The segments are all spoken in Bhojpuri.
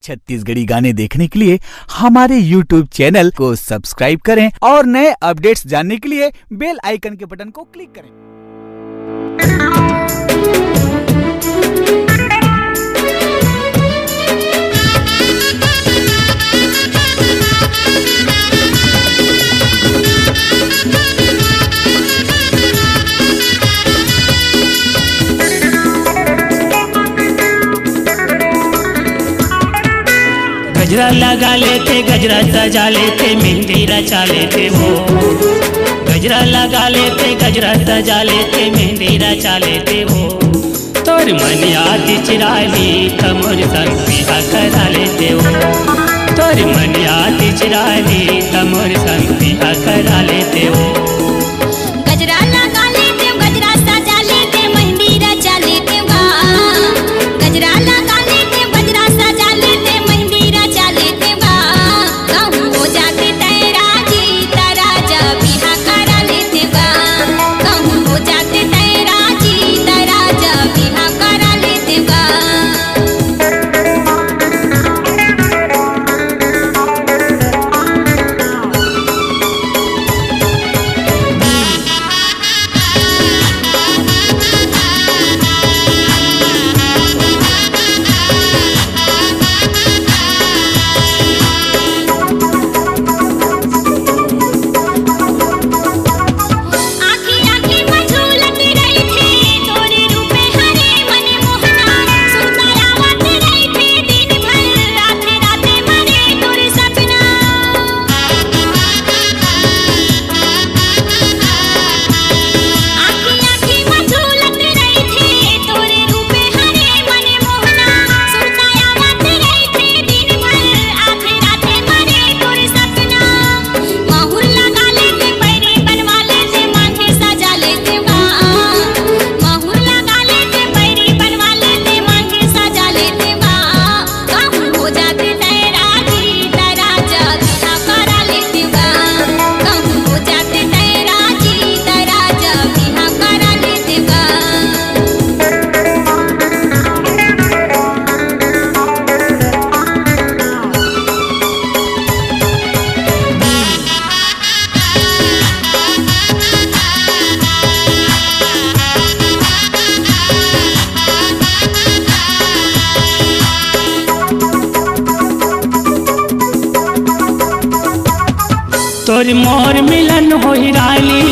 छत्तीसगढ़ी गाने देखने के लिए हमारे YouTube चैनल को सब्सक्राइब करें और नए अपडेट्स जानने के लिए बेल आइकन के बटन को क्लिक करें। गजरा लगा लेते, गजरा सजा लेते, मेहंदी रचा लेते हो। गजरा लगा लेते, गजरा सजा लेते, मेहंदी रचा लेते हो। तोर मन याद चिराली तमोर संग बिहा करा लेते हो। तोर मन याद चिराली तमोर संग बिहा करा लेते हो। गजरा लगा लेते, गजरा सजा लेते, मेहंदी रचा लेते हो। गजरा लगा लेते, गजरा सजा लेते, मेहंदी रचा लेते हो। कहूँ हो जाते तेरा जी तारा जब बिहा करा लेते हो। कहूँ हो जाते तेरा जी तारा जब बिहा करा लेते हो। तोर मोर मिलन हो रानी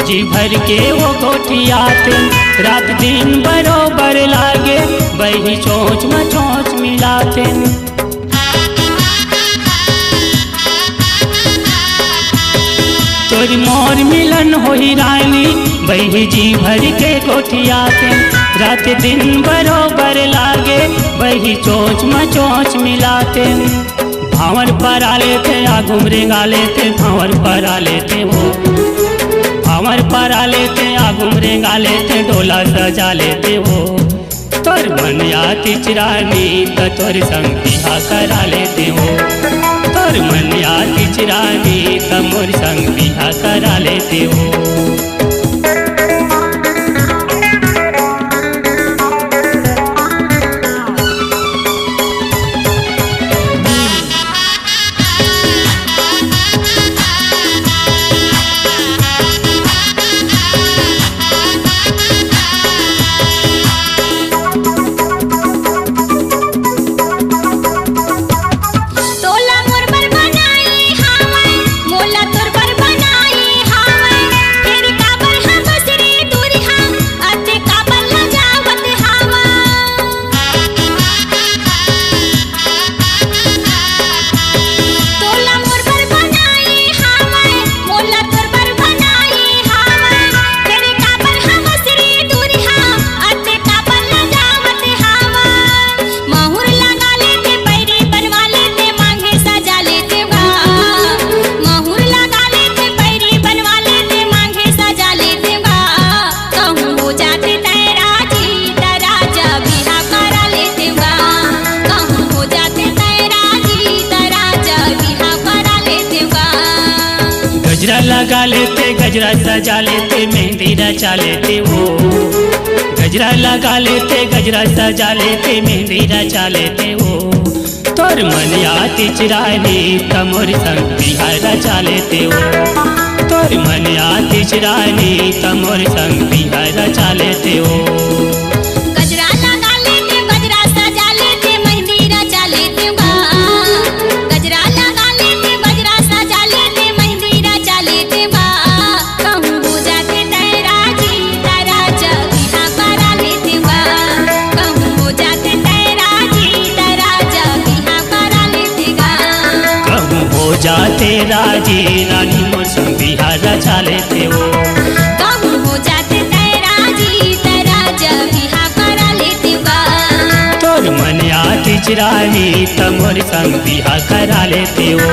जी भर के वो गोठियाते। रात दिन बरोबर लागे वही चोंच में चोंच मिलाते। तोर मोर मिलन हो रानी वही जी भर के गोठियाते। रात दिन बरोबर लागे वही चोंच में चोंच मिलाते। भावर पर आ लेते आ घुमरेगा लेते, भावर पर आ लेते हो। भावर पर आ लेते आ घुमरेगा लेते, डोला सजा लेते हो। तोर मन याति चिरानी त तोर संग बिहा करा लेते हो। तोर मन याति चिरानी त मोर संग बिहा करा लेते हो। गजरा लगा लेते, गजरा सजा लेते, मेहंदी रचा लेते हो। गजरा लगा लेते, गजरा सजा लेते, मेहंदी रचा लेते हो। तो तोर मनिया तिचरानी तमोर संग बिहार रचा लेते हो तोर मनिया तिचरानी तमोर संग बिहार रचा लेते हो गजरा लगा लेते गजरा सजा लेते मेहंदी रचा लेते गजरा लगा लेते गजरा सजा लेते मेहंदी रचा लेते कहूँ हो जाते तेरा जी तारा जबिहा करा लेते कहूँ हो जाते तेरा जी तारा जबिहा करा लेते कहूँ हो जाते राजी रानी मोर संग बिहार रचा लेते हो कहूँ हो जाते तेरा जी तारा जबिहा करा लेते तोर मनिया तिचरानी तमोर संग बिहार करा लेते हो